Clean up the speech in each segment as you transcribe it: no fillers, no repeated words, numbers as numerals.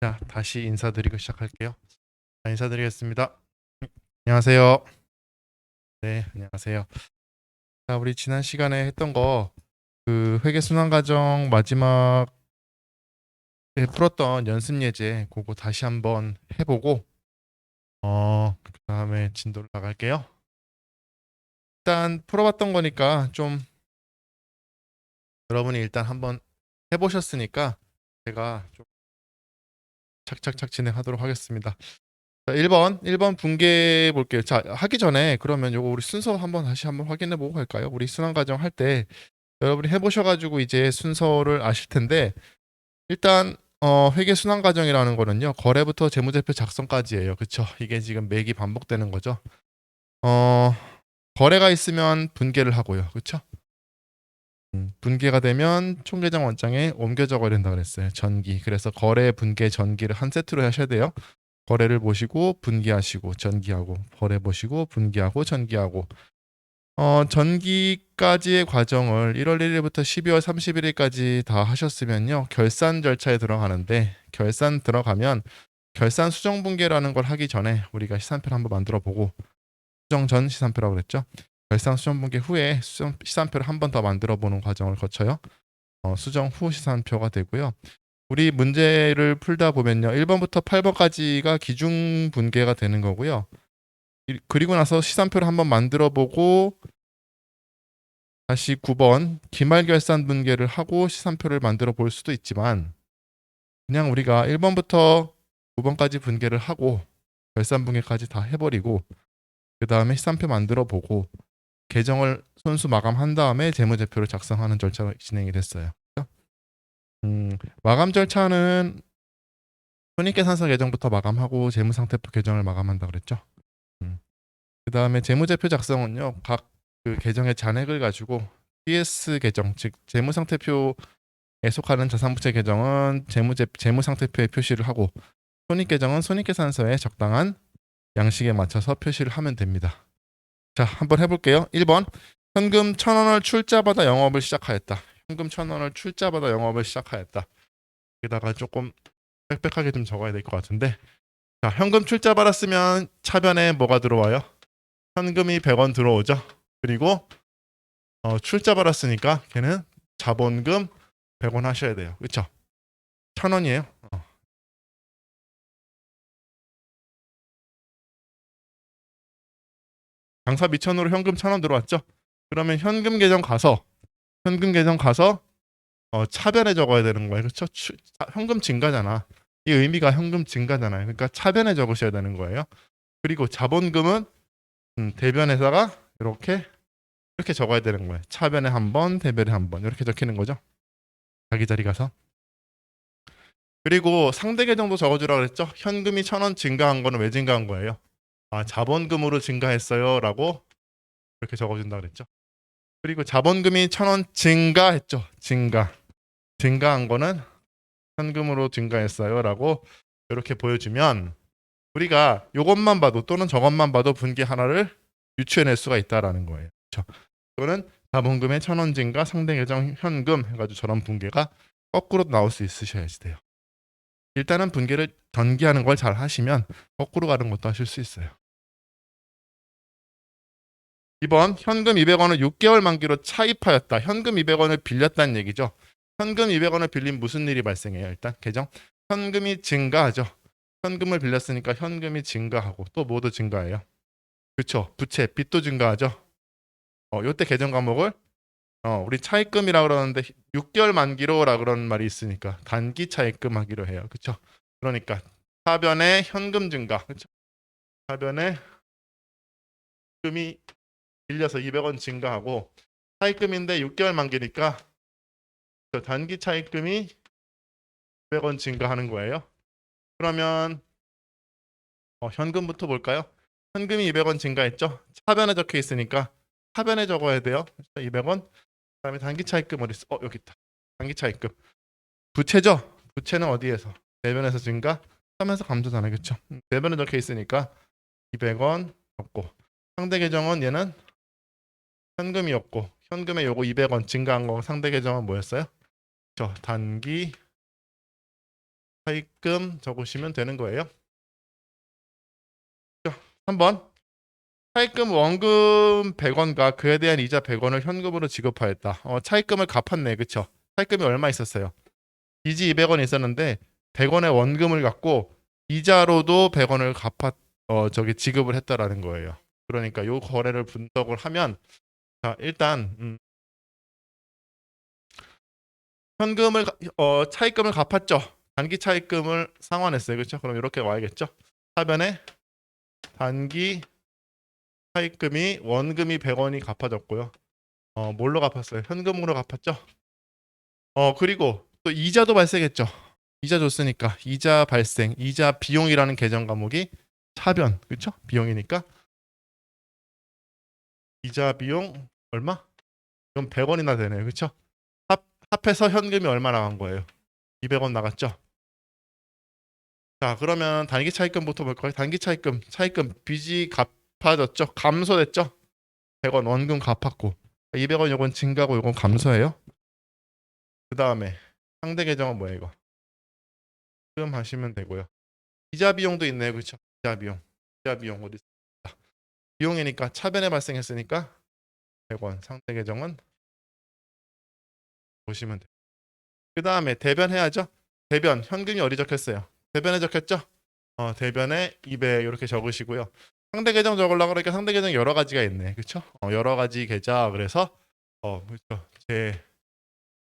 자, 다시 인사드리고 시작할게요. 자, 인사드리겠습니다. 안녕하세요. 네, 안녕하세요. 자, 우리 지난 시간에 했던 거, 그 회계순환과정 마지막에 풀었던 연습 예제, 그거 다시 한번 해보고, 그 다음에 진도를 나갈게요. 일단 풀어봤던 거니까 좀 여러분이 일단 한번 해보셨으니까 제가 좀 착착착 진행하도록 하겠습니다. 자, 1번 분개 볼게요. 자, 하기 전에 그러면 요거 우리 순서 한번 다시 한번 확인해 보고 갈까요? 우리 순환과정 할 때 여러분이 해보셔가지고 이제 순서를 아실 텐데 일단 회계순환과정이라는 거는요 거래부터 재무제표 작성까지예요. 그쵸? 이게 지금 매기 반복되는 거죠. 어, 거래가 있으면 분개를 하고요. 그쵸? 분개가 되면 총계정 원장에 옮겨 적어야 된다 그랬어요. 전기. 그래서 거래, 분개, 전기를 한 세트로 하셔야 돼요. 거래를 보시고 분기하시고 전기하고 거래 보시고 분기하고 전기하고 전기까지의 과정을 1월 1일부터 12월 31일까지 다 하셨으면요 결산 절차에 들어가는데 결산 들어가면 결산 수정 분계라는 걸 하기 전에 우리가 시산표를 한번 만들어 보고 수정 전 시산표라고 그랬죠. 결산 수정 분계 후에 시산표를 한 번 더 만들어 보는 과정을 거쳐요. 수정 후 시산표가 되고요. 우리 문제를 풀다 보면요. 1번부터 8번까지가 기준 분계가 되는 거고요. 그리고 나서 시산표를 한번 만들어 보고 다시 9번 기말 결산 분계를 하고 시산표를 만들어 볼 수도 있지만 그냥 우리가 1번부터 9번까지 분계를 하고 결산 분계까지 다 해버리고 그 다음에 시산표 만들어 보고 계정을 손수 마감한 다음에 재무제표를 작성하는 절차가 진행이 됐어요. 마감 절차는 손익계산서 계정부터 마감하고 재무상태표 계정을 마감한다 그랬죠. 그 다음에 재무제표 작성은요 각 그 계정의 잔액을 가지고 PS 계정 즉 재무상태표에 속하는 자산부채 계정은 재무상태표에 표시를 하고 손익계정은 손익계산서에 적당한 양식에 맞춰서 표시를 하면 됩니다. 자, 한번 해볼게요. 1번 현금 1,000원을 출자받아 영업을 시작하였다. 현금 1,000원을 출자받아 영업을 시작하였다. 여기다가 조금 빽빽하게 좀 적어야 될 것 같은데 자, 현금 출자받았으면 차변에 뭐가 들어와요? 현금이 100원 들어오죠. 그리고 출자받았으니까 걔는 자본금 100원 하셔야 돼요. 그렇죠? 1,000원이에요. 장사 미천으로 현금 1,000원 들어왔죠? 그러면 현금 계정 가서 차변에 적어야 되는 거예요. 그렇죠? 현금 증가잖아. 이 의미가 현금 증가잖아요. 그러니까 차변에 적으셔야 되는 거예요. 그리고 자본금은 대변에다가 이렇게 적어야 되는 거예요. 차변에 한 번, 대변에 한 번. 이렇게 적히는 거죠. 자기 자리 가서. 그리고 상대 계정도 적어주라 그랬죠. 현금이 1,000원 증가한 거는 왜 증가한 거예요? 아, 자본금으로 증가했어요. 라고 이렇게 적어준다 그랬죠. 그리고 자본금이 1,000원 증가했죠. 증가한 거는 현금으로 증가했어요. 라고 이렇게 보여주면 우리가 이것만 봐도 또는 저것만 봐도 분기 하나를 유추해낼 수가 있다라는 거예요. 그렇죠? 또는 자본금의 1,000원 증가 상대 계정 현금 해가지고 저런 분계가 거꾸로 나올 수 있으셔야지 돼요. 일단은 분계를 전기하는 걸 잘 하시면 거꾸로 가는 것도 하실 수 있어요. 2번 현금 200원을 6개월 만기로 차입하였다. 현금 200원을 빌렸다는 얘기죠. 현금 200원을 빌린 무슨 일이 발생해요? 일단 계정 현금이 증가하죠. 현금을 빌렸으니까 현금이 증가하고 또 뭐도 증가해요? 그렇죠. 부채, 빚도 증가하죠. 요때 계정 과목을 우리 차입금이라 그러는데 6개월 만기로라 그런 말이 있으니까 단기 차입금 하기로 해요. 그렇죠? 그러니까 하변에 현금 증가. 그렇죠? 하변에 금이 빌려서 200원 증가하고 차입금인데 6개월 만기니까 단기 차입금이 200원 증가하는 거예요. 그러면 현금부터 볼까요? 현금이 200원 증가했죠? 차변에 적혀 있으니까 차변에 적어야 돼요. 200원. 그다음에 단기 차입금 어디 있어? 여기 있다. 단기 차입금. 부채죠? 부채는 어디에서? 대변에서 증가? 하면서 감소잖아요. 그렇죠? 대변에 적혀 있으니까 200원 없고 상대 계정은 얘는 현금이었고 현금에 요거 200원 증가한 거 상대 계정은 뭐였어요? 저 단기 차입금 적으시면 되는 거예요. 3번 차입금 원금 100원과 그에 대한 이자 100원을 현금으로 지급하였다. 차입금을 갚았네. 그쵸? 차입금이 얼마 있었어요? 빚이 200원 있었는데 100원의 원금을 갖고 이자로도 100원을 지급을 했다라는 거예요. 그러니까 요 거래를 분석을 하면 자, 일단 차입금을 갚았죠. 단기 차입금을 상환했어요. 그렇죠? 그럼 이렇게 와야겠죠. 하변에 단기 차입금이 원금이 100원이 갚아졌고요. 뭘로 갚았어요? 현금으로 갚았죠. 그리고 또 이자도 발생했죠. 이자 줬으니까 이자 발생, 이자 비용이라는 계정 과목이 차변, 그렇죠? 비용이니까 이자 비용 얼마? 그럼 100원이나 되네요. 그렇죠? 합해서 현금이 얼마 나간 거예요? 200원 나갔죠. 자, 그러면 단기 차입금부터 볼까요? 단기 차입금 빚이 갚아졌죠. 감소됐죠. 100원 원금 갚았고 200원 요건 증가고 요건 감소해요. 그 다음에 상대 계정은 뭐예요 이거? 지금 하시면 되고요. 이자 비용도 있네요. 그렇죠? 이자 비용 어디 있습니다. 비용이니까 차변에 발생했으니까 100원 상대 계정은 보시면 돼요. 그 다음에 대변 해야죠. 대변 현금이 어디 적혔어요? 대변에 적혔죠? 대변에 200 이렇게 적으시고요. 상대 계정 적으려고 그러니까 상대 계정 여러 가지가 있네. 그렇죠? 여러 가지 계좌 그래서 그렇죠.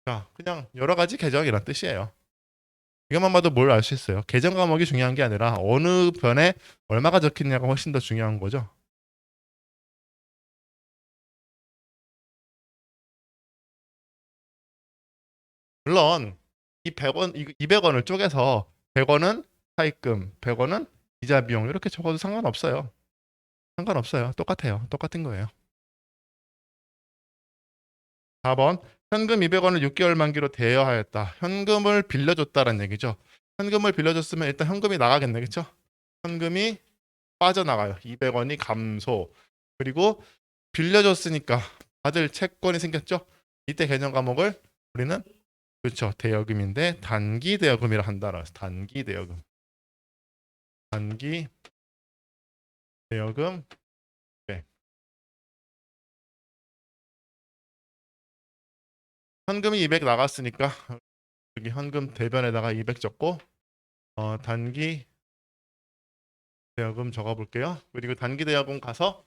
자, 그냥 여러 가지 계정이란 뜻이에요. 이것만 봐도 뭘 알 수 있어요. 계정 과목이 중요한 게 아니라 어느 변에 얼마가 적혔냐가 훨씬 더 중요한 거죠. 물론 이 100원, 200원을 쪼개서 100원은 차입금, 100원은 이자 비용 이렇게 적어도 상관없어요. 상관없어요. 똑같아요. 똑같은 거예요. 4번 현금 200원을 6개월 만기로 대여하였다. 현금을 빌려줬다는 얘기죠. 현금을 빌려줬으면 일단 현금이 나가겠네. 그렇죠? 현금이 빠져나가요. 200원이 감소. 그리고 빌려줬으니까 받을 채권이 생겼죠. 이때 개념 과목을 우리는 그렇죠. 대여금인데 단기 대여금이라 한다라. 단기 대여금. 단기 대여금. 네. 현금이 200 나갔으니까 여기 현금 대변에다가 200 적고 단기 대여금 적어 볼게요. 그리고 단기 대여금 가서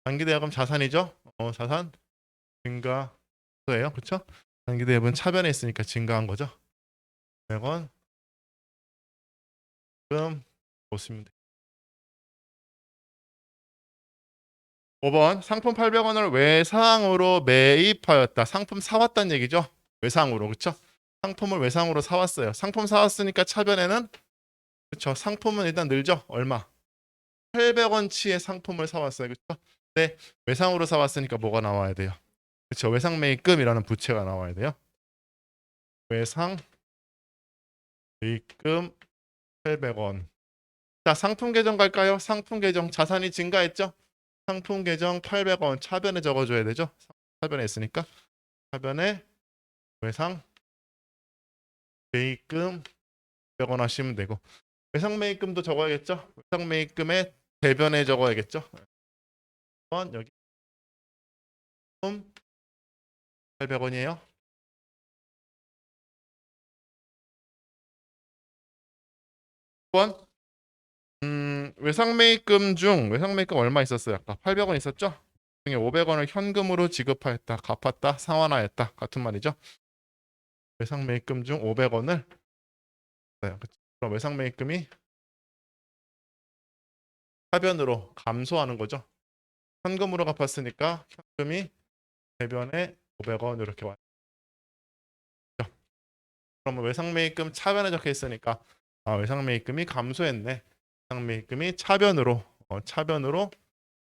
단기 대여금 자산이죠. 자산 증가예요. 그렇죠? 단기 대여금 차변에 있으니까 증가한 거죠. 100원 금 보시면 돼요. 5번 상품 800원을 외상으로 매입하였다. 상품 사왔다는 얘기죠. 외상으로 그렇죠? 상품을 외상으로 사왔어요. 상품 사왔으니까 차변에는 그렇죠. 상품은 일단 늘죠. 얼마? 800원치의 상품을 사왔어요. 그렇죠? 네, 외상으로 사왔으니까 뭐가 나와야 돼요? 그렇죠. 외상 매입금이라는 부채가 나와야 돼요. 외상 매입금 800원. 자, 상품 계정 갈까요? 상품 계정 자산이 증가했죠? 상품 계정 800원 차변에 적어줘야 되죠? 차변에 있으니까 차변에 외상 매입금 100원 하시면 되고 외상 매입금도 적어야겠죠? 외상 매입금에 대변에 적어야겠죠? 여기 800원이에요. 9번 외상 매입금 얼마 있었어요? 아까 800원 있었죠? 중에 500원을 현금으로 지급하였다, 갚았다, 상환하였다 같은 말이죠. 외상 매입금 중 500원을 그럼 외상 매입금이 하변으로 감소하는 거죠. 현금으로 갚았으니까 현금이 대변에 500원 이렇게 와요. 그러면 외상 매입금 차변에 적혀 있으니까 외상 매입금이 감소했네. 외상 매입금이 차변으로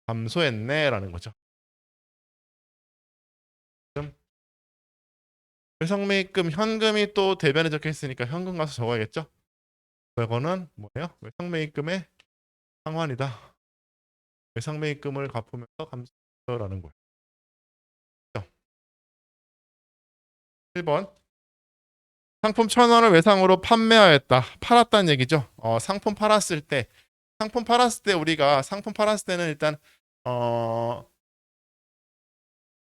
감소했네라는 거죠. 외상 매입금 현금이 또 대변에 적혀 있으니까 현금 가서 적어야겠죠. 500원은 뭐예요? 외상 매입금의 상환이다. 외상 매입금을 갚으면서 감소라는 거예요. 1번 상품 1,000원을 외상으로 판매하였다. 팔았다는 얘기죠. 상품 팔았을 때 우리가 상품 팔았을 때는 일단 어,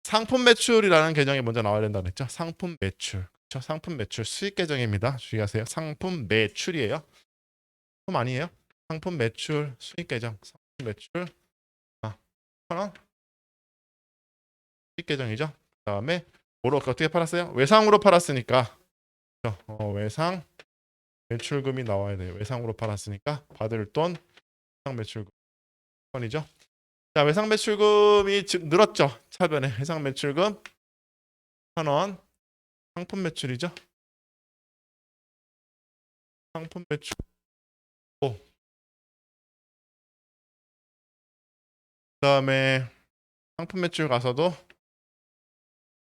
상품 매출이라는 계정이 먼저 나와야 된다고 했죠. 상품 매출. 그렇죠? 상품 매출 수익 계정입니다. 주의하세요. 상품 매출이에요. 상품 아니에요. 상품 매출 수익 계정. 상품 매출 1,000원 수익 계정이죠. 그다음에 뭐로 어떻게 팔았어요? 외상으로 팔았으니까 외상 매출금이 나와야 돼요. 외상으로 팔았으니까 받을 돈 외상 매출금이죠. 자, 외상 매출금이 늘었죠. 차변에 외상 매출금 1,000원 상품 매출이죠. 상품 매출 그다음에 상품 매출 가서도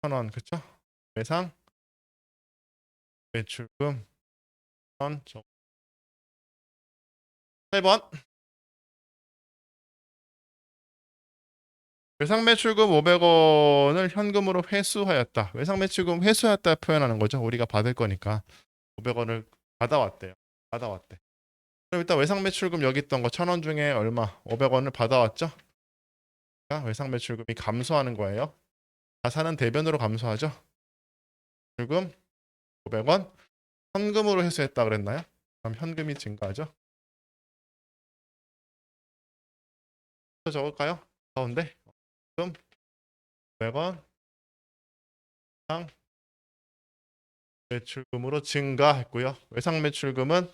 1,000원 그쵸? 외상 매출금 1,000원 8번 외상 매출금 500원을 현금으로 회수하였다. 외상 매출금 회수하였다 표현하는 거죠. 우리가 받을 거니까 500원을 받아왔대요. 받아왔대. 그럼 일단 외상 매출금 여기 있던 거 1,000원 중에 얼마? 500원을 받아왔죠. 그러니까 외상 매출금이 감소하는 거예요. 자산은 대변으로 감소하죠. 매출금 500원 현금으로 회수했다 그랬나요? 그럼 현금이 증가하죠. 또 적을까요? 가운데 현금 500원 외상 매출금으로 증가했고요. 외상 매출금은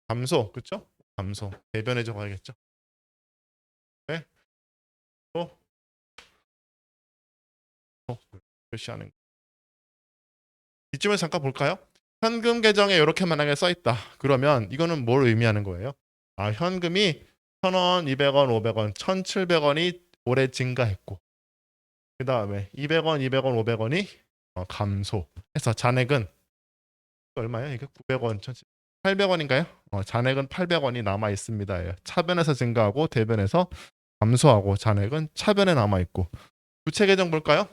감소, 그렇죠? 감소. 대변에 적어야겠죠. 네. 또 표시하는 거. 이쯤에서 잠깐 볼까요? 현금 계정에 이렇게 만약에 써 있다. 그러면 이거는 뭘 의미하는 거예요? 현금이 1,000원, 200원, 500원, 1,700원이 올해 증가했고 그 다음에 200원, 200원, 500원이 감소해서 잔액은 얼마예요? 이게 900원, 800원인가요? 잔액은 800원이 남아 있습니다. 차변에서 증가하고 대변에서 감소하고 잔액은 차변에 남아 있고 부채 계정 볼까요?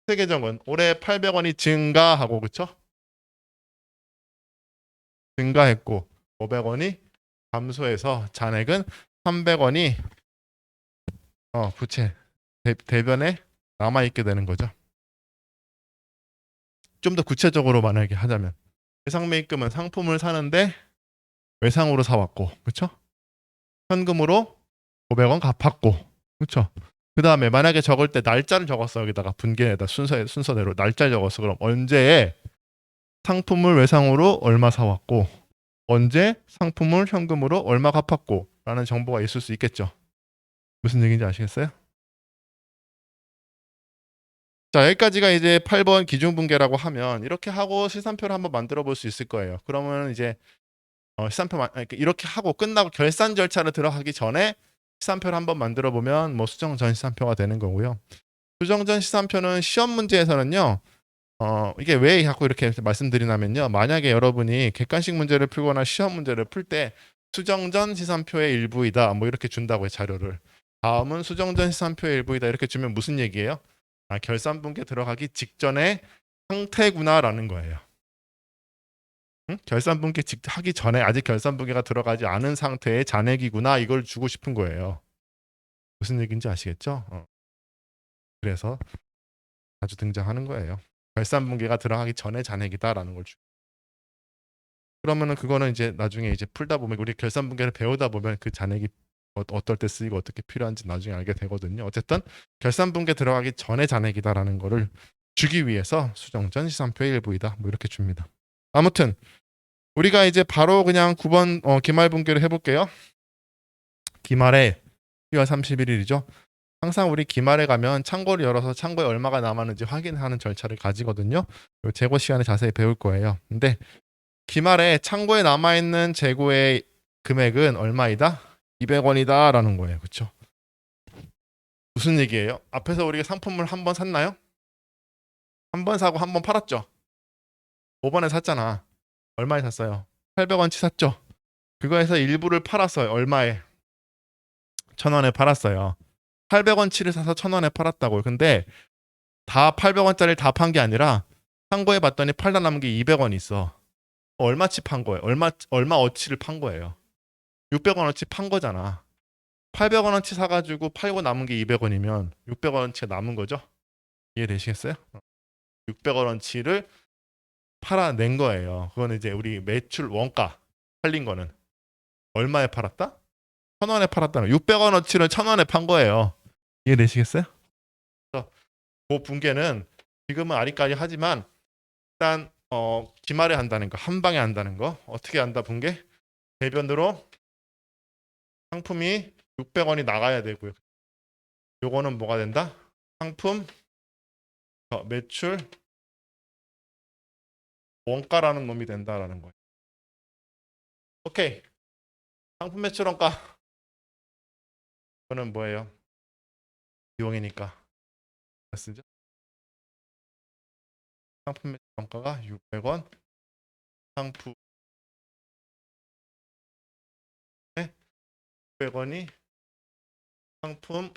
부채 계정은 올해 800원이 증가하고 그렇죠? 증가했고 500원이 감소해서 잔액은 300원이 부채 대변에 남아 있게 되는 거죠. 좀 더 구체적으로 만약에 하자면 외상 매입금은 상품을 사는데 외상으로 사왔고 그렇죠? 현금으로 500원 갚았고 그렇죠? 그 다음에 만약에 적을 때 날짜를 적었어. 여기다가 분기에다 순서대로 날짜를 적었어. 그럼 언제 상품을 외상으로 얼마 사왔고 언제 상품을 현금으로 얼마 갚았고 라는 정보가 있을 수 있겠죠. 무슨 얘기인지 아시겠어요? 자, 여기까지가 이제 8번 기준분계라고 하면 이렇게 하고 시산표를 한번 만들어 볼 수 있을 거예요. 그러면 이제 시산표 이렇게 하고 끝나고 결산 절차를 들어가기 전에 시산표를 한번 만들어 보면 뭐 수정 전 시산표가 되는 거고요. 수정 전 시산표는 시험 문제에서는요. 이게 왜 자꾸 이렇게 말씀드리냐면요. 만약에 여러분이 객관식 문제를 풀거나 시험 문제를 풀 때 수정 전 시산표의 일부이다. 뭐 이렇게 준다고요, 자료를. 다음은 수정 전 시산표의 일부이다. 이렇게 주면 무슨 얘기예요? 결산 분계 들어가기 직전의 상태구나라는 거예요. 응? 결산 분계 하기 전에 아직 결산 분계가 들어가지 않은 상태의 잔액이구나. 이걸 주고 싶은 거예요. 무슨 얘기인지 아시겠죠? 그래서 자주 등장하는 거예요. 결산 분계가 들어가기 전에 잔액이다라는 걸 그러면은 그거는 이제 나중에 이제 풀다 보면 우리 결산 분계를 배우다 보면 그 잔액이 어떨 때 쓰이고 어떻게 필요한지 나중에 알게 되거든요. 어쨌든 결산 분계 들어가기 전에 잔액이다라는 거를 주기 위해서 수정 전 시산표의 일부이다. 뭐 이렇게 줍니다. 아무튼 우리가 이제 바로 그냥 9번 기말 분계를 해볼게요. 기말에 10월 31일이죠. 항상 우리 기말에 가면 창고를 열어서 창고에 얼마가 남았는지 확인하는 절차를 가지거든요. 재고 시간에 자세히 배울 거예요. 근데 기말에 창고에 남아있는 재고의 금액은 얼마이다? 200원이다 라는 거예요. 그렇죠? 무슨 얘기예요? 앞에서 우리가 상품을 한 번 샀나요? 한 번 사고 한 번 팔았죠? 5번에 샀잖아. 얼마에 샀어요? 800원치 샀죠? 그거에서 일부를 팔았어요. 얼마에? 1,000원에 팔았어요. 800원치를 사서 1,000원에 팔았다고요. 근데 다 800원짜리를 다 판 게 아니라 참고해 봤더니 팔다 남은 게 200원 있어. 얼마치 판 거예요? 얼마 어치를 판 거예요? 600원어치 판 거잖아. 800원어치 사가지고 팔고 남은 게 200원이면 600원어치가 남은 거죠? 이해되시겠어요? 600원어치를 팔아낸 거예요. 그거는 이제 우리 매출 원가 팔린 거는 얼마에 팔았다? 1,000원에 팔았다는 600원어치를 1,000원에 판 거예요. 이해되시겠어요? 그래서 그 붕괴는 지금은 아리까리 하지만 일단 기말에 한다는 거, 한 방에 한다는 거. 어떻게 한다 붕괴? 대변으로 상품이 600원이 나가야 되고요. 요거는 뭐가 된다? 상품 매출 원가라는 놈이 된다라는 거예요. 오케이. 상품 매출 원가. 이거는 뭐예요? 비용이니까 쓰죠. 상품 매출 원가가 600원. 상품에 600원이 상품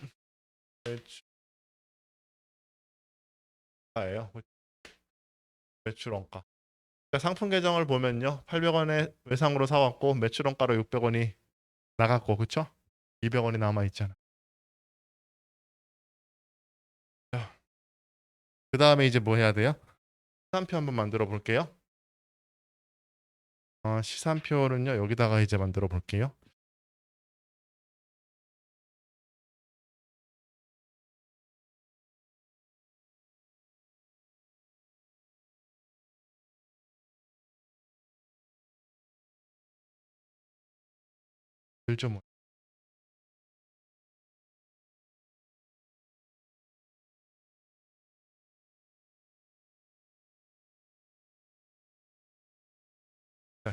매출가예요. 매출 원가. 그러니까 상품 계정을 보면요. 800원에 외상으로 사왔고 매출 원가로 600원이 나갔고 그쵸? 200원이 남아있잖아. 그 다음에 이제 뭐 해야 돼요? 시산표 한번 만들어 볼게요. 시산표는요. 여기다가 이제 만들어 볼게요. 좀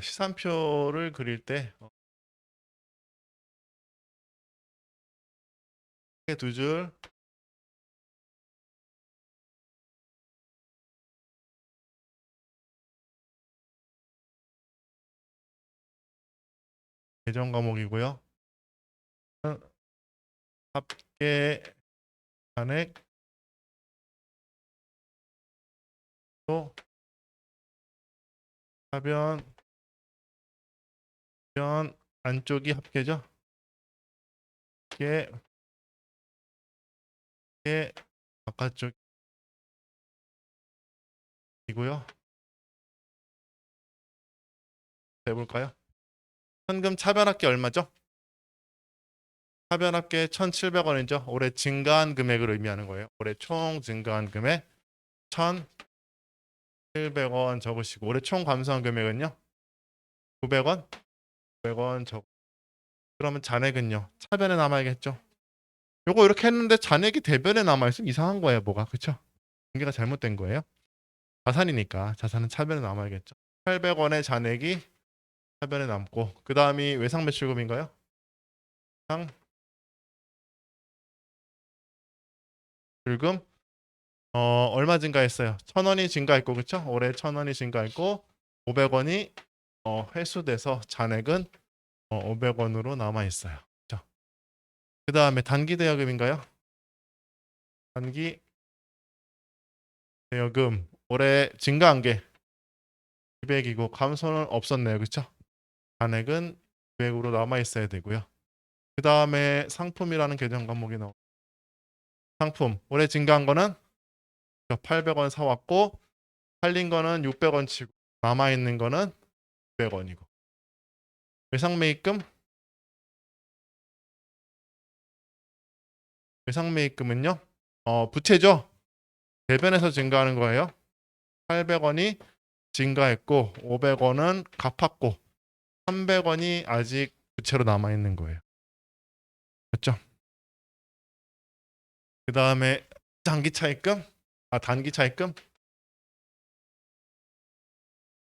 시산표를 그릴 때 두 줄 계정 과목이고요. 합계 잔액 또 하변 안쪽이 합계죠. 합계 바깥쪽이고요. 해볼까요? 현금 차변합계 얼마죠? 차변합계 1,700원이죠. 올해 증가한 금액을 의미하는 거예요. 올해 총 증가한 금액 1,700원 적으시고 올해 총 감소한 금액은요? 900원? 900원 적. 그러면 잔액은요? 차변에 남아야겠죠. 요거 이렇게 했는데 잔액이 대변에 남아있으면 이상한 거예요. 뭐가 그쵸? 공개가 잘못된 거예요. 자산이니까 자산은 차변에 남아야겠죠. 800원의 잔액이 차변에 남고 그 다음이 외상 매출금인가요? 외상 불금 얼마 증가했어요? 1,000원이 증가했고 그쵸? 올해 1,000원이 증가했고 500원이 회수돼서 잔액은 500원으로 남아 있어요. 그쵸? 그 다음에 단기 대여금인가요? 단기 대여금 올해 증가한 게 200이고 감소는 없었네요. 그쵸? 잔액은 200으로 남아 있어야 되고요. 그 다음에 상품이라는 계정 과목이 나오고 상품 올해 증가한 거는 800원 사왔고 팔린 거는 600원 치고 남아있는 거는 900원이고 외상매입금 외상매입금은요 부채죠. 대변에서 증가하는 거예요. 800원이 증가했고 500원은 갚았고 300원이 아직 부채로 남아있는 거예요. 맞죠? 그 다음에 단기 차입금 단기 차입금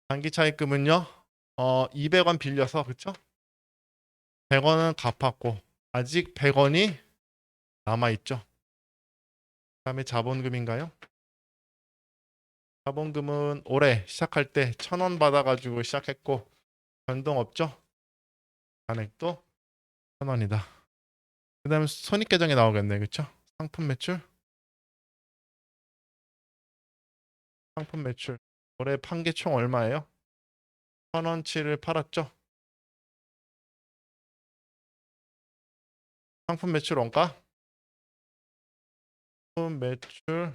단기 차입금은요 200원 빌려서 그쵸? 100원은 갚았고 아직 100원이 남아있죠. 그 다음에 자본금인가요? 자본금은 올해 시작할 때 1,000원 받아가지고 시작했고 변동 없죠? 잔액도 1,000원이다. 그 다음에 손익계정에 나오겠네 그쵸? 상품 매출? 상품 매출. 올해 판 게 총 얼마예요? 1,000원치를 팔았죠? 상품 매출 원가? 상품 매출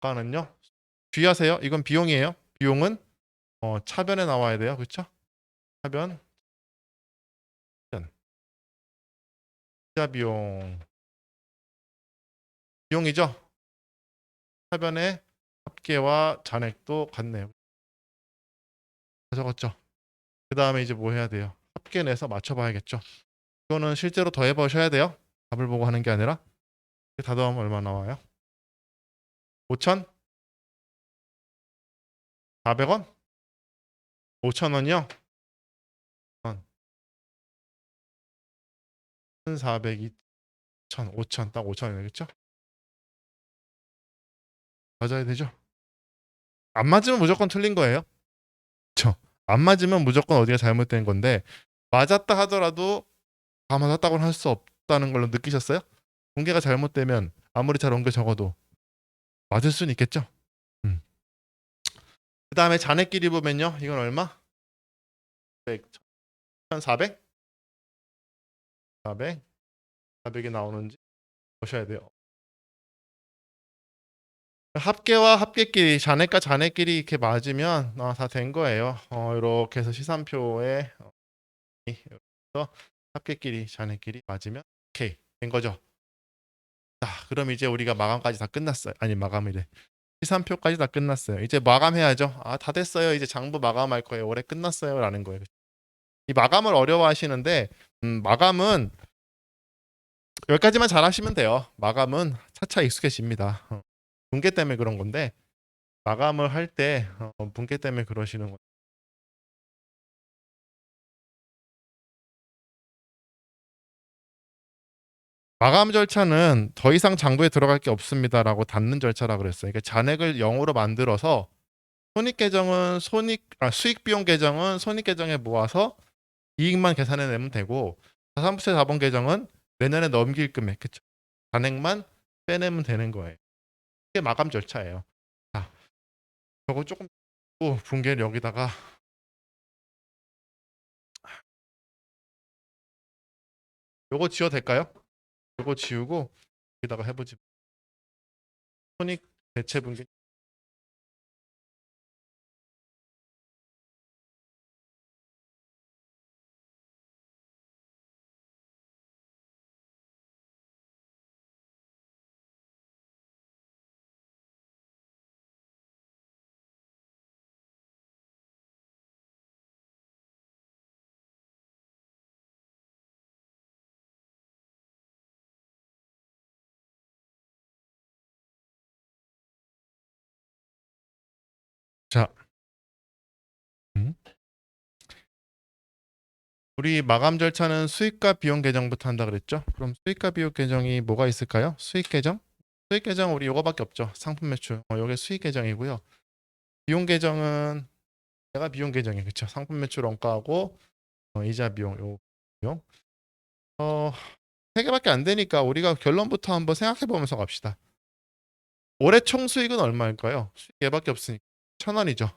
원가는요? 주의하세요. 이건 비용이에요. 비용은 차변에 나와야 돼요. 그렇죠? 차변. 투자 비용. 비용이죠? 차변에 합계와 잔액도 같네요. 다 적었죠? 그 다음에 이제 뭐 해야 돼요? 합계 내서 맞춰봐야겠죠? 이거는 실제로 더해보셔야 돼요. 답을 보고 하는 게 아니라. 다 더하면 얼마 나와요? 5,000? 400원? 5,000원이요? 1,400, 2,000, 5,000, 딱 5,000원이겠죠? 맞아야 되죠? 안 맞으면 무조건 틀린 거예요. 그렇죠? 안 맞으면 무조건 어디가 잘못된 건데 맞았다 하더라도 다 맞았다고는 할 수 없다는 걸로 느끼셨어요? 공개가 잘못되면 아무리 잘 옮겨 적어도 맞을 수는 있겠죠? 그 다음에 잔액끼리 보면요. 이건 얼마? 100, 1,400? 400? 400이 나오는지 보셔야 돼요. 합계와 합계끼리, 잔액과 잔액끼리 이렇게 맞으면 다 된 거예요. 이렇게 해서 시산표에 합계끼리, 잔액끼리 맞으면 오케이 된 거죠. 자, 그럼 이제 우리가 마감까지 다 끝났어요. 아니 마감이래. 시산표까지 다 끝났어요. 이제 마감해야죠. 아, 다 됐어요. 이제 장부 마감할 거예요. 올해 끝났어요. 라는 거예요. 이 마감을 어려워하시는데 마감은 여기까지만 잘 하시면 돼요. 마감은 차차 익숙해집니다. 분계 때문에 그런 건데 마감을 할 때 분계 때문에 그러시는 거예요. 마감 절차는 더 이상 장부에 들어갈 게 없습니다라고 닫는 절차라 그랬어요. 그러니까 잔액을 0으로 만들어서 손익 계정은 수익 비용 계정은 손익 계정에 모아서 이익만 계산해 내면 되고 자산부채 자본 계정은 내년에 넘길 금액 그쵸? 잔액만 빼내면 되는 거예요. 이게 마감 절차예요. 자, 저거 조금 분계를 여기다가 요거 지워도 될까요? 요거 지우고 여기다가 해보지. 손익 대체 분계. 자, 우리 마감 절차는 수익과 비용 계정부터 한다 그랬죠? 그럼 수익과 비용 계정이 뭐가 있을까요? 수익 계정? 수익 계정 우리 요거밖에 없죠. 상품 매출. 요게 수익 계정이고요. 비용 계정은 내가 비용 계정이 그쵸? 상품 매출 원가하고 이자 비용 요 비용. 세 개밖에 안 되니까 우리가 결론부터 한번 생각해 보면서 갑시다. 올해 총 수익은 얼마일까요? 수익 얘밖에 없으니까 1,000원이죠.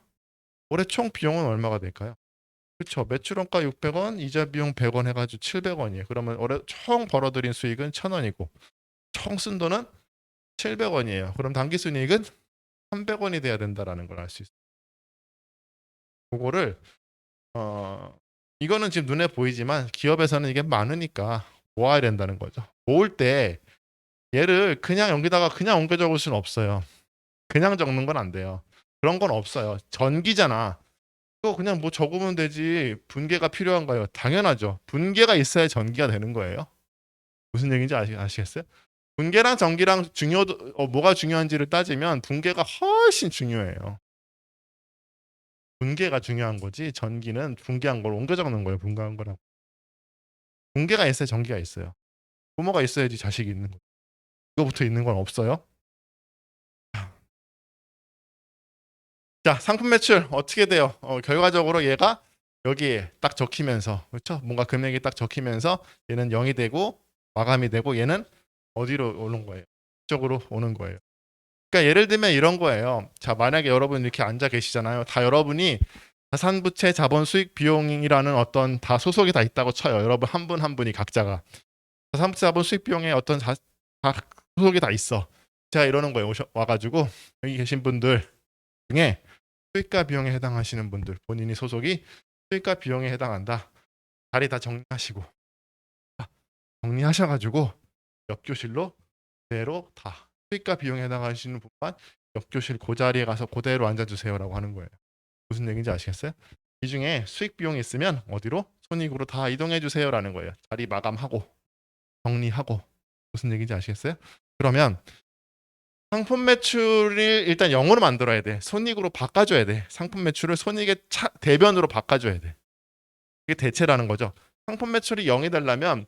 올해 총 비용은 얼마가 될까요? 그렇죠. 매출원가 600원, 이자 비용 100원 해가지고 700원이에요. 그러면 올해 총 벌어들인 수익은 1,000원이고 총 쓴 돈은 700원이에요. 그럼 당기순이익은 300원이 돼야 된다라는 걸 알 수 있어요. 그거를 이거는 지금 눈에 보이지만 기업에서는 이게 많으니까 모아야 된다는 거죠. 모을 때 얘를 그냥 여기다가 그냥 옮겨 적을 수는 없어요. 그냥 적는 건 안 돼요. 그런 건 없어요. 전기잖아. 그거 그냥 뭐 적으면 되지. 분계가 필요한가요? 당연하죠. 분계가 있어야 전기가 되는 거예요. 무슨 얘기인지 아시겠어요? 분계랑 전기랑 뭐가 중요한지를 따지면 분계가 훨씬 중요해요. 분계가 중요한 거지 전기는 분계한 걸 옮겨 적는 거예요. 분가한 거라고. 분계가 있어야 전기가 있어요. 부모가 있어야지 자식이 있는 거예요. 이거부터 있는 건 없어요. 자, 상품 매출 어떻게 돼요? 결과적으로 얘가 여기에 딱 적히면서 그렇죠? 뭔가 금액이 딱 적히면서 얘는 0이 되고 마감이 되고 얘는 어디로 오는 거예요? 이쪽으로 오는 거예요. 그러니까 예를 들면 이런 거예요. 자, 만약에 여러분 이렇게 앉아 계시잖아요. 다 여러분이 자산부채 자본 수익 비용이라는 어떤 다 소속이 다 있다고 쳐요. 여러분 한 분 한 분이 각자가 자산부채 자본 수익 비용에 어떤 다 소속이 다 있어. 제가 이러는 거예요. 와가지고 여기 계신 분들 중에 수익과 비용에 해당하시는 분들, 본인이 소속이 수익과 비용에 해당한다. 자리 다 정리하시고 정리하셔가지고 옆 교실로 그대로 다 수익과 비용에 해당하시는 분만 옆 교실 그 자리에 가서 그대로 앉아주세요라고 하는 거예요. 무슨 얘기인지 아시겠어요? 이 중에 수익 비용이 있으면 어디로? 손익으로 다 이동해 주세요라는 거예요. 자리 마감하고 정리하고. 무슨 얘기인지 아시겠어요? 그러면 상품 매출을 일단 0으로 만들어야 돼. 손익으로 바꿔줘야 돼. 상품 매출을 손익의 대변으로 바꿔줘야 돼. 이게 대체라는 거죠. 상품 매출이 0이 되려면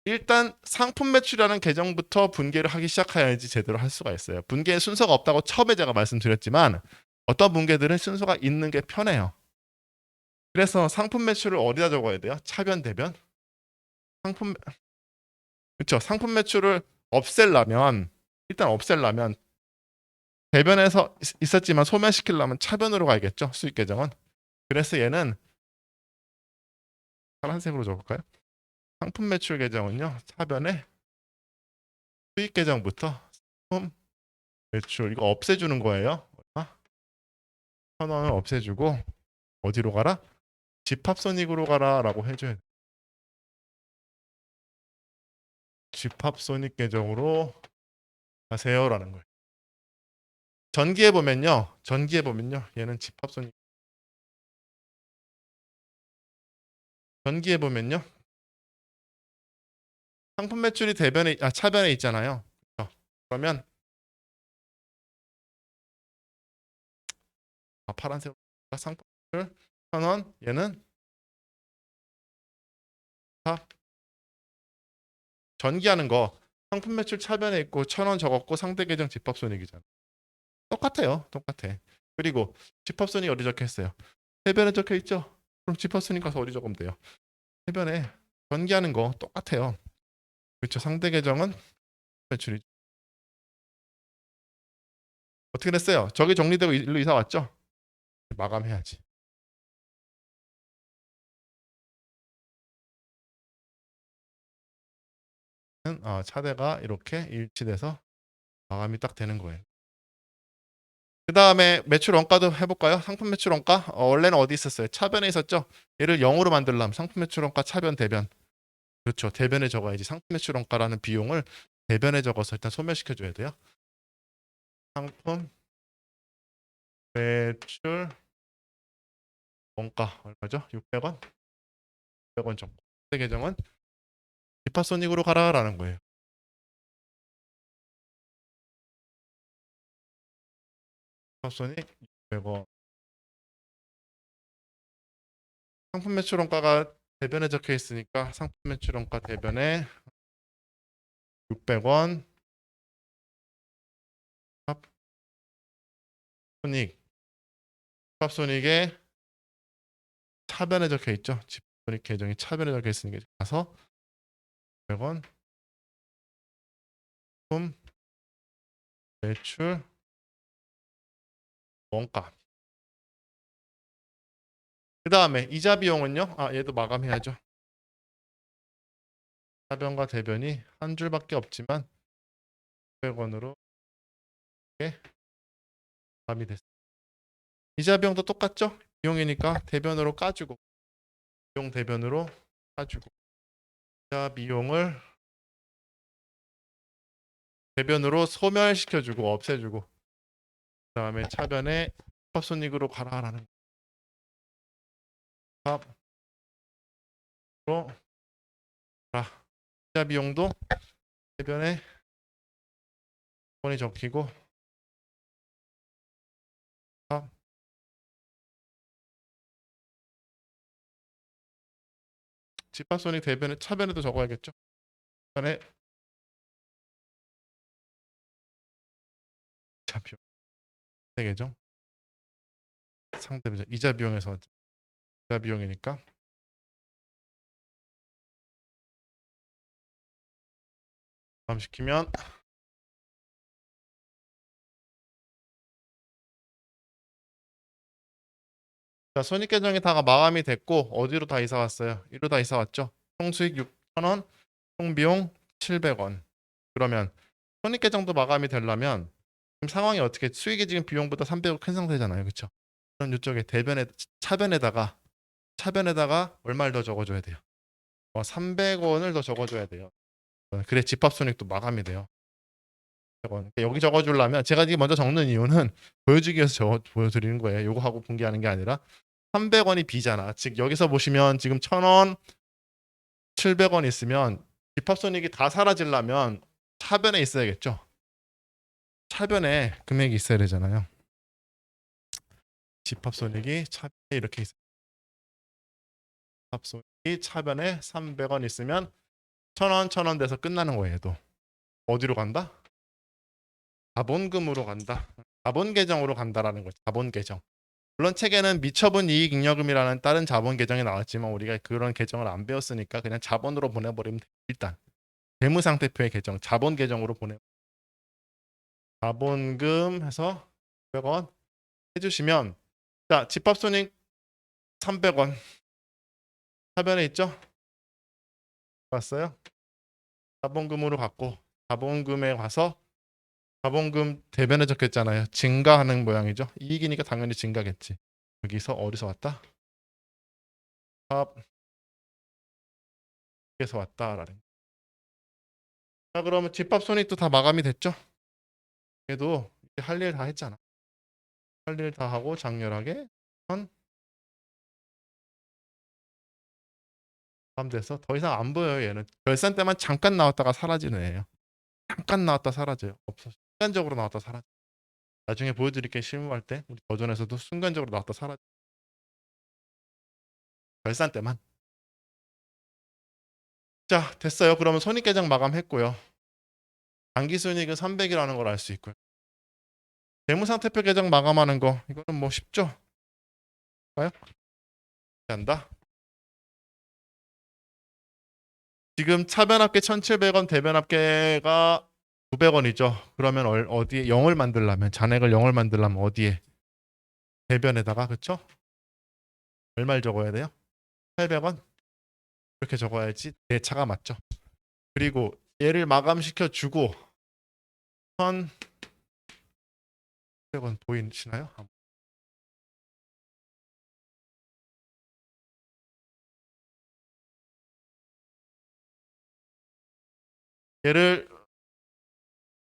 일단 상품 매출이라는 계정부터 분개를 하기 시작해야지 제대로 할 수가 있어요. 분개의 순서가 없다고 처음에 제가 말씀드렸지만 어떤 분개들은 순서가 있는 게 편해요. 그래서 상품 매출을 어디다 적어야 돼요? 차변, 대변? 상품 그렇죠. 상품 매출을 없앨라면 일단 없앨라면 대변에서 있었지만 소멸시키려면 차변으로 가야겠죠. 수익 계정은. 그래서 얘는 파란색으로 적을까요? 상품 매출 계정은요. 차변에 수익 계정부터 상품 매출 이거 없애주는 거예요. 얼마? 1,000원을 없애주고 어디로 가라? 집합손익으로 가라라고 해줘야 돼. 집합손익 계정으로 가세요라는 거예요. 전기에 보면요. 얘는 집합손익. 전기에 보면요. 상품 매출이 차변에 있잖아요. 그렇죠? 그러면 파란색 상품 매출 1,000원 얘는 다 전기하는 거 상품 매출 차변에 있고 1,000원 적었고 상대 계정 집합손익이잖아. 똑같아요. 똑같아. 그리고 집합손익 어디 적혀 있어요? 해변에 적혀 있죠. 그럼 집합손익 가서 어디 적으면 돼요? 해변에 전기하는 거 똑같아요. 그렇죠. 상대 계정은 매출이 어떻게 됐어요? 저기 정리되고 일로 이사 왔죠? 마감해야지. 차대가 이렇게 일치돼서 마감이 딱 되는 거예요. 그 다음에 매출 원가도 해볼까요? 상품 매출 원가 원래는 어디 있었어요? 차변에 있었죠? 얘를 0으로 만들려면 상품 매출 원가 차변 대변 그렇죠. 대변에 적어야지. 상품 매출 원가라는 비용을 대변에 적어서 일단 소멸시켜줘야 돼요. 상품 매출 원가 얼마죠? 600원? 600원 정도. 그 계정은 집합손익으로 가라라는 거예요. 집합손익 600원. 상품 매출 원가가 대변에 적혀 있으니까 상품 매출 원가 대변에 600원 손익 집합손익에 차변에 적혀 있죠. 집합손익 계정이 차변에 적혀 있으니까 가서 100원 상품 매출 원가 그 다음에 이자 비용은요. 얘도 마감해야죠. 차변과 대변이 한 줄밖에 없지만 100원으로 마감이 됐습니다. 이자 비용도 똑같죠? 비용이니까 대변으로 까주고 비용 대변으로 까주고 이자 비용을 대변으로 소멸시켜주고 없애주고 그 다음에 차변에 집합손익으로 가라라는 집합으로 가라. 이자 비용도 대변에 번이 적히고 집합손익 대변에 차변에도 적어야겠죠. 차변에 이자 비용 되겠죠. 상대 이자 비용에서 이자 비용이니까 마감시키면 자, 손익계정이 다 마감이 됐고 어디로 다 이사 왔어요? 이리로 다 이사 왔죠? 총수익 6,000원, 총비용 700원. 그러면 손익계정도 마감이 되려면 지금 상황이 어떻게 수익이 지금 비용보다 300원 큰 상태잖아요. 그렇죠? 그럼 이쪽에 대변에 차변에다가 얼마를 더 적어줘야 돼요? 300원을 더 적어줘야 돼요. 그래 집합손익도 마감이 돼요. 100원. 여기 적어주려면 제가 지금 먼저 적는 이유는 보여주기 위해서 보여드리는 거예요. 요거 하고 분개하는 게 아니라 300원이 B잖아. 즉 여기서 보시면 지금 1,000원, 700원 있으면 집합손익이 다 사라지려면 차변에 있어야겠죠. 차변에 금액이 있어야 되잖아요. 집합손익이 차변에 이렇게 있어요. 집합손익이 차변에 300원 있으면 1,000원, 1,000원 돼서 끝나는 거예요. 또 어디로 간다? 자본금으로 간다. 자본 계정으로 간다라는 거죠. 자본 계정. 물론 책에는 미처분 이익 잉여금이라는 다른 자본 계정이 나왔지만 우리가 그런 계정을 안 배웠으니까 그냥 자본으로 보내버리면 돼. 일단 재무상태표의 계정, 자본 계정으로 보내. 자본금 해서 100원 해주시면 자 집합손익 300원 하변에 있죠? 봤어요? 자본금으로 갖고 자본금에 가서 자본금 대변에 적혔잖아요. 증가하는 모양이죠. 이익이니까 당연히 증가겠지. 여기서 어디서 왔다? 합에서 왔다라는. 자 그러면 집합손익도 다 마감이 됐죠? 얘도 할 일 다 했잖아. 할 일 다 하고 장렬하게 마감돼서 더 이상 안 보여요. 얘는 결산 때만 잠깐 나왔다가 사라지는 애예요. 잠깐 나왔다 사라져요. 없어. 순간적으로 나왔다 사라져. 나중에 보여드릴게 실무할 때 우리 버전에서도 순간적으로 나왔다 사라져. 결산 때만. 자 됐어요. 그러면 손익계정 마감했고요. 당기순이익은 300이라는 걸 알 수 있고요. 재무상태표 계정 마감하는 거 이거는 뭐 쉽죠? 봐요? 한다. 지금 차변합계 1,700원, 대변합계가 900원이죠. 그러면 어디에 0을 만들려면 잔액을 0을 만들려면 어디에 대변에다가 그쵸? 얼마를 적어야 돼요? 800원? 이렇게 적어야지 대차가 맞죠. 그리고 얘를 마감시켜 주고 1,100원 보이시나요? 얘를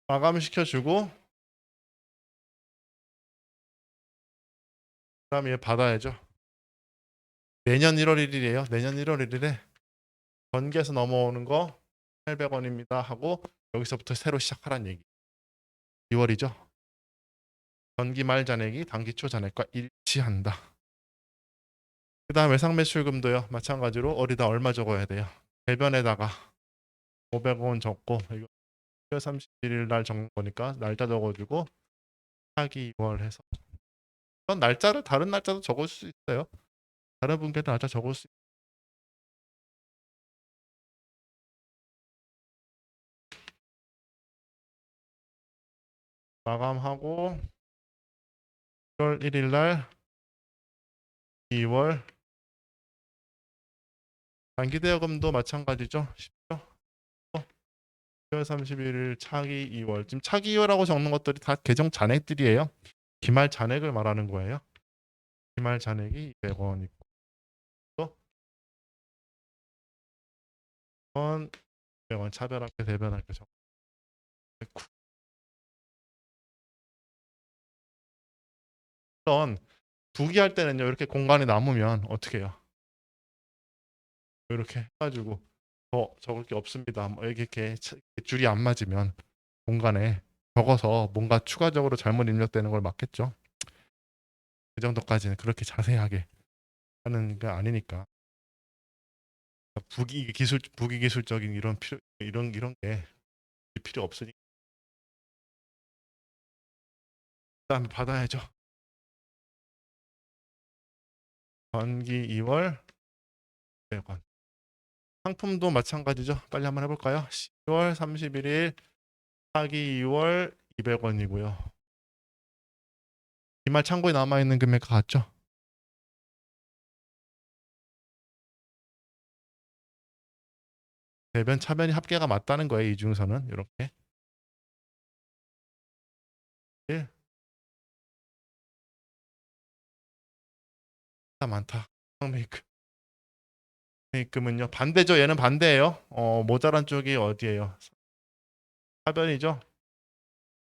마감시켜 주고 그다음 얘 받아야죠. 내년 1월 1일이에요. 내년 1월 1일에 번개에서 넘어오는 거 800원입니다 하고 여기서부터 새로 시작하란 얘기. 2월이죠. 전기 말 잔액이 단기 초 잔액과 일치한다. 그 다음 외상 매출금도요. 마찬가지로 어디다 얼마 적어야 돼요. 대변에다가 500원 적고 이거 1월 31일 날 적는 거니까 날짜 적어주고 하기 2월 해서 그런 날짜를 다른 날짜도 적을 수 있어요. 다른 분께도 날짜 적을 수 있어요. 마감하고 1월 1일 날 2월 단기대여금도 마찬가지죠. 쉽죠? 1월 31일 차기 2월 지금 차기 2월하고 적는 것들이 다 계정 잔액들이에요. 기말 잔액을 말하는 거예요. 기말 잔액이 200원 있고 또 1,100원 차별학교 대변학교 적. 이런 두기 할 때는요. 이렇게 공간이 남으면 어떻게 해요? 이렇게 해가지고 적을 게 없습니다. 뭐 이렇게 줄이 안 맞으면 공간에 적어서 뭔가 추가적으로 잘못 입력되는 걸 막겠죠. 그 정도까지는 그렇게 자세하게 하는 게 아니니까. 부기 기술적인 이런 게 필요 없으니까 그다음에 받아야죠. 전기 2월 100원. 상품도 마찬가지죠. 빨리 한번 해볼까요? 12월 31일 사기 2월 200원이고요. 기말 창고에 남아있는 금액과 같죠? 대변 차변이 합계가 맞다는 거예요. 이 중에서는 이렇게 1 많다. 메이크 메이크는요 반대죠. 얘는 반대예요. 모자란 쪽이 어디예요? 차변이죠.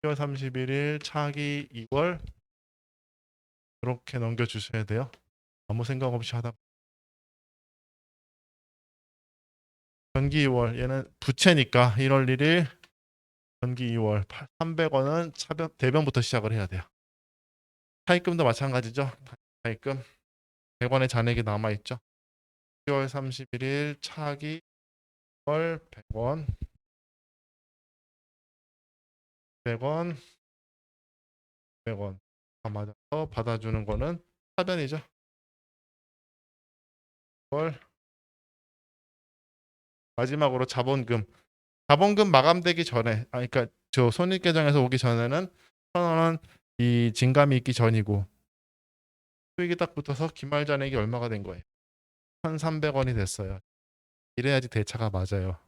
10월 31일 차기 2월 이렇게 넘겨주셔야 돼요. 아무 생각 없이 하다. 전기 2월 얘는 부채니까 1월 1일 전기 2월 300원은 차변 대변부터 시작을 해야 돼요. 차입금도 마찬가지죠. 차입금 100원의 잔액이 남아있죠. 10월 31일 차기 1월 100원 100원 100원 다 맞아서 받아주는 거는 차변이죠. 이걸 마지막으로 자본금 마감되기 전에 그러니까 저 손익계정에서 오기 전에는 1,000원은 이 진감이 있기 전이고 수익이 딱 붙어서 기말 잔액이 얼마가 된 거예요. 1,300원이 됐어요. 이래야지 대차가 맞아요.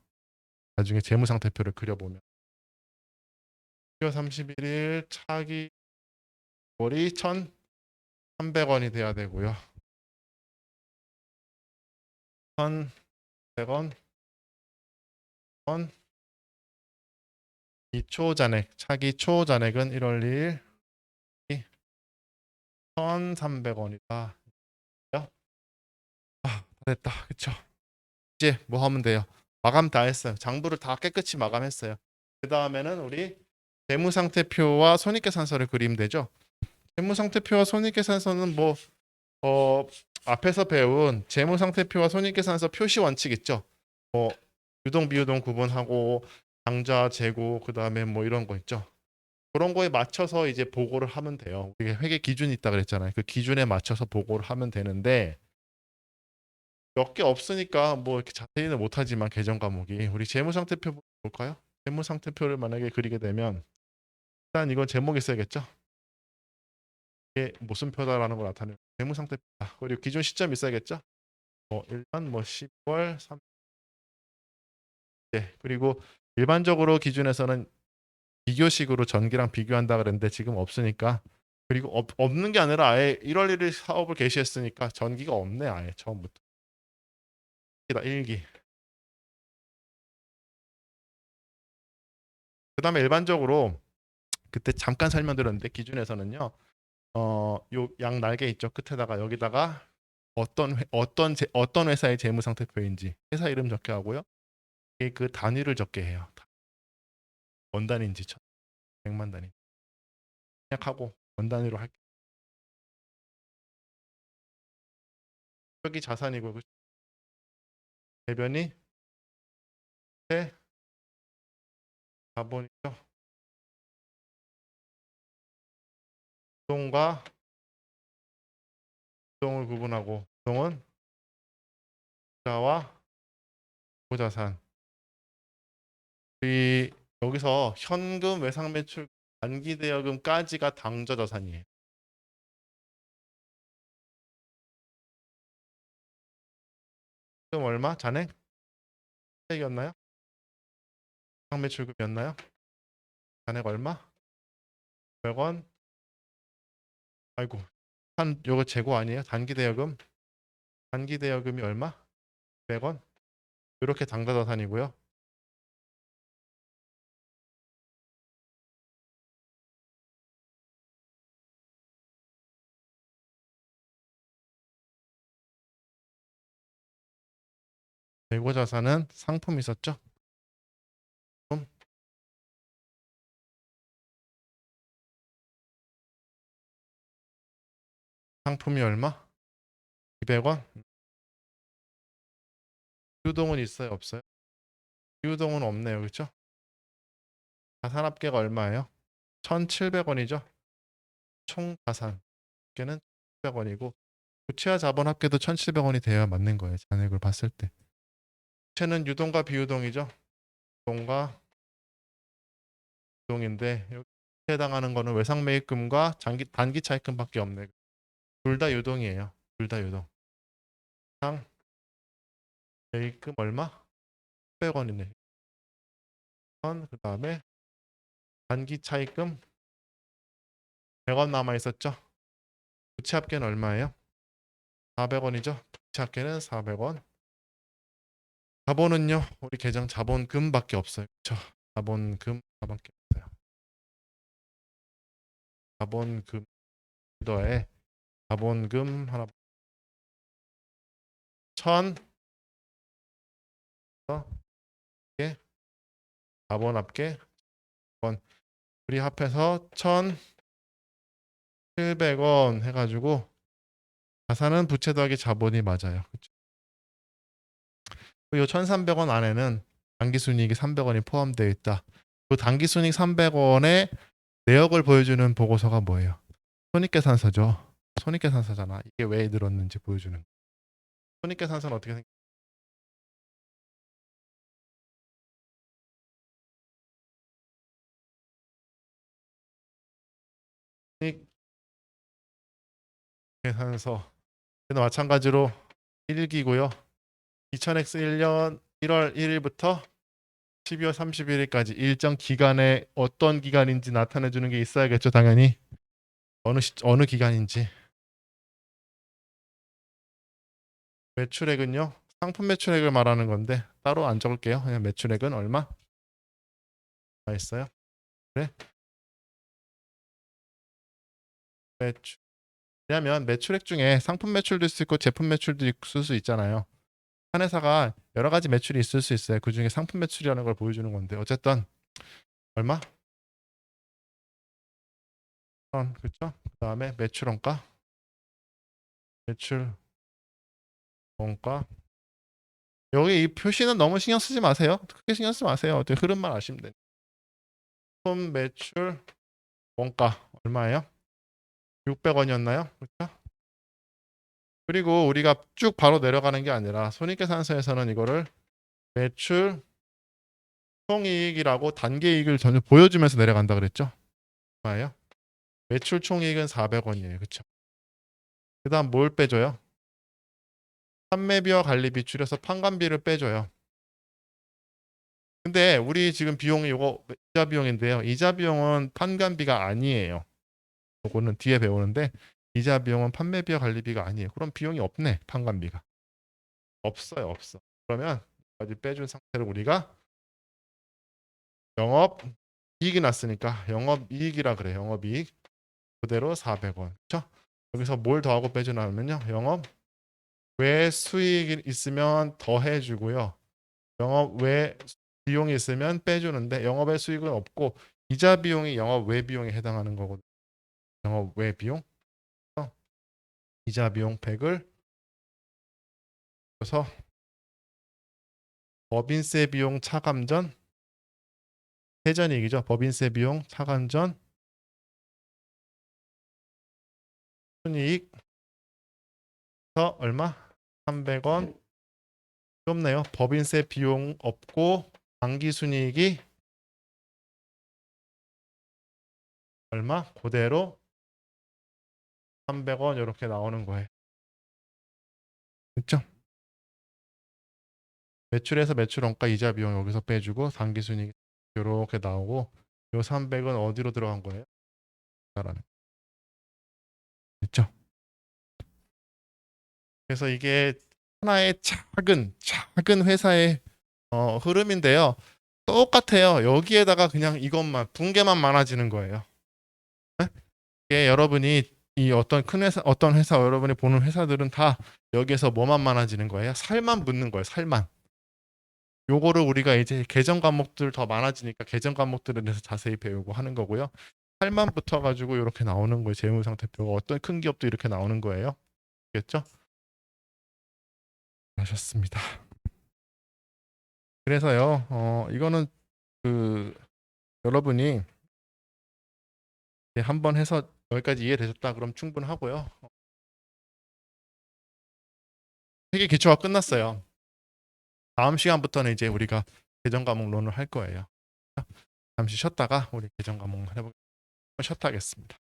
나중에 재무상태표를 그려보면 10월 31일 차기 월이 1,300원이 돼야 되고요. 1,100원 이 초잔액 차기 초잔액은 1월 2일 1,300원이다. 됐다. 그쵸? 이제 뭐 하면 돼요? 마감 다 했어요. 장부를 다 깨끗이 마감했어요. 그 다음에는 우리 재무상태표와 손익계산서를 그리면 되죠. 재무상태표와 손익계산서는 뭐 앞에서 배운 재무상태표와 손익계산서 표시 원칙 있죠. 뭐 유동 비유동 구분하고 당좌 재고 그다음에 뭐 이런 거 있죠. 그런 거에 맞춰서 이제 보고를 하면 돼요. 우리 회계 기준이 있다 그랬잖아요. 그 기준에 맞춰서 보고를 하면 되는데 몇 개 없으니까 뭐 이렇게 자세히는 못하지만 계정 과목이 우리 재무상태표 볼까요? 재무상태표를 만약에 그리게 되면 일단 이건 제목에 써야겠죠. 이게 무슨 표다라는 걸 나타내는 재무상태표다. 그리고 기준 시점이 있어야겠죠. 일단 뭐 10월 3. 네. 그리고 일반적으로 기준에서는 비교식으로 전기랑 비교한다 그랬는데 지금 없으니까 그리고 없는 게 아니라 아예 1월 1일 사업을 개시했으니까 전기가 없네 아예 처음부터. 1기. 그다음에 일반적으로 그때 잠깐 설명드렸는데 기준에서는요. 요 양 날개 있죠. 끝에다가 여기다가 어떤 회사의 재무 상태표인지 회사 이름 적게 하고요. 그 단위를 적게 해요. 원 단위인지 100만 단위. 생각하고 원 단위로 할게요. 여기 자산이고 대변이 세 자본이죠. 부동과 부동을 구분하고 부동은 자와 보자산. 이 여기서 현금, 외상 매출, 단기 대여금까지가 당좌 자산이에요. 그럼 얼마? 잔액? 이었나요? 외상 매출금이었나요? 잔액 얼마? 100원? 아이고. 요거 재고 아니에요? 단기 대여금? 단기 대여금이 얼마? 100원? 이렇게 당좌 자산이고요. 재고 자산은 상품 있었죠? 상품이 얼마? 200원? 유동은 있어요? 없어요? 유동은 없네요. 그렇죠? 자산 합계가 얼마예요? 1,700원이죠. 총 자산 합계는 1,700원이고 부채와 자본 합계도 1,700원이 돼야 맞는 거예요. 잔액을 봤을 때. 부채는 유동과 비유동이죠. 유동과 유동인데 여기 해당하는 거는 외상매입금과 단기 차입금밖에 없네. 둘 다 유동이에요. 둘 다 유동. 외상매입금 얼마? 100원이네. 그 다음에 단기 차입금 100원 남아 있었죠. 부채 합계는 얼마예요? 400원이죠. 부채 합계는 400원. 자본은요. 우리 계정 자본금밖에 없어요. 그렇죠? 자본금 하나밖에 없어요. 자본금 더해 자본금 하나 1000 개 자본 합계 원 우리 합해서 1700원 해가지고 자산은 부채 더하기 자본이 맞아요. 그렇죠? 이 1300원 안에는 당기순이익이 300원이 포함되어 있다. 그 당기순이익 300원의 내역을 보여주는 보고서가 뭐예요? 손익계산서죠. 손익계산서잖아. 이게 왜 늘었는지 보여주는 거. 손익계산서는 어떻게 손익계산서 마찬가지로 1기고요. 2000X 1년 1월 1일부터 12월 31일까지 일정 기간에 어떤 기간인지 나타내 주는 게 있어야겠죠, 당연히. 어느 기간인지. 매출액은요. 상품 매출액을 말하는 건데 따로 안 적을게요. 그냥 매출액은 얼마 있어요? 그래? 매출. 왜냐하면 매출액 중에 상품 매출도 있을 수 있고 제품 매출도 있을 수 있잖아요. 한 회사가 여러 가지 매출이 있을 수 있어요. 그 중에 상품 매출이라는 걸 보여주는 건데 어쨌든 얼마? 그렇죠? 그다음에 매출 원가, 매출 원가. 여기 이 표시는 너무 신경 쓰지 마세요. 크게 신경 쓰지 마세요. 어떻게 흐름만 아시면 돼요. 손 매출 원가 얼마예요? 600원이었나요? 그렇죠? 그리고 우리가 쭉 바로 내려가는 게 아니라 손익계산서에서는 이거를 매출 총이익이라고 단계이익을 전혀 보여주면서 내려간다 그랬죠? 얼마예요? 매출 총이익은 400원이에요. 그렇죠? 그다음 뭘 빼줘요? 판매비와 관리비 줄여서 판관비를 빼줘요. 근데 우리 지금 비용이 이거 이자 비용인데요. 이자 비용은 판관비가 아니에요. 요거는 뒤에 배우는데 이자 비용은 판매비와 관리비가 아니에요. 그럼 비용이 없네. 판관비가. 없어요. 없어. 그러면 여기까지 빼준 상태로 우리가 영업 이익이 났으니까 영업 이익이라 그래. 영업 이익 그대로 400원. 그렇죠? 여기서 뭘 더하고 빼주냐면요. 영업 외 수익이 있으면 더해 주고요. 영업 외 비용이 있으면 빼주는데 영업외 수익은 없고 이자 비용이 영업 외 비용에 해당하는 거거든요. 영업 외 비용 이자 비용 100을 그래서 법인세 비용 차감전 회전이익이죠. 법인세 비용 차감전 순이익 얼마? 300원 없네요. 법인세 비용 없고 당기순이익이 얼마? 그대로 300원 이렇게 나오는 거예요. 그렇죠? 매출에서 매출원가 이자 비용 여기서 빼주고 당기순이익 이렇게 나오고 요 300은 어디로 들어간 거예요? 그렇죠? 그래서 이게 하나의 작은 회사의 흐름인데요. 똑같아요. 여기에다가 그냥 이것만 붕괴만 많아지는 거예요. 네? 이게 여러분이 이 어떤 큰 회사 어떤 회사 여러분이 보는 회사들은 다 여기에서 뭐만 많아지는 거예요? 살만 붙는 거예요. 살만. 요거를 우리가 이제 계정 과목들 더 많아지니까 계정 과목들에 대해서 자세히 배우고 하는 거고요. 살만 붙어가지고 이렇게 나오는 거예요. 재무상태표가 어떤 큰 기업도 이렇게 나오는 거예요. 알겠죠? 하셨습니다. 그래서요, 이거는 그 여러분이 한번 해서 여기까지 이해되셨다 그럼 충분하고요. 회계 기초가 끝났어요. 다음 시간부터는 이제 우리가 계정 과목론을 할 거예요. 잠시 쉬었다가 우리 계정 과목 해보겠습니다. 쉬었다 하겠습니다.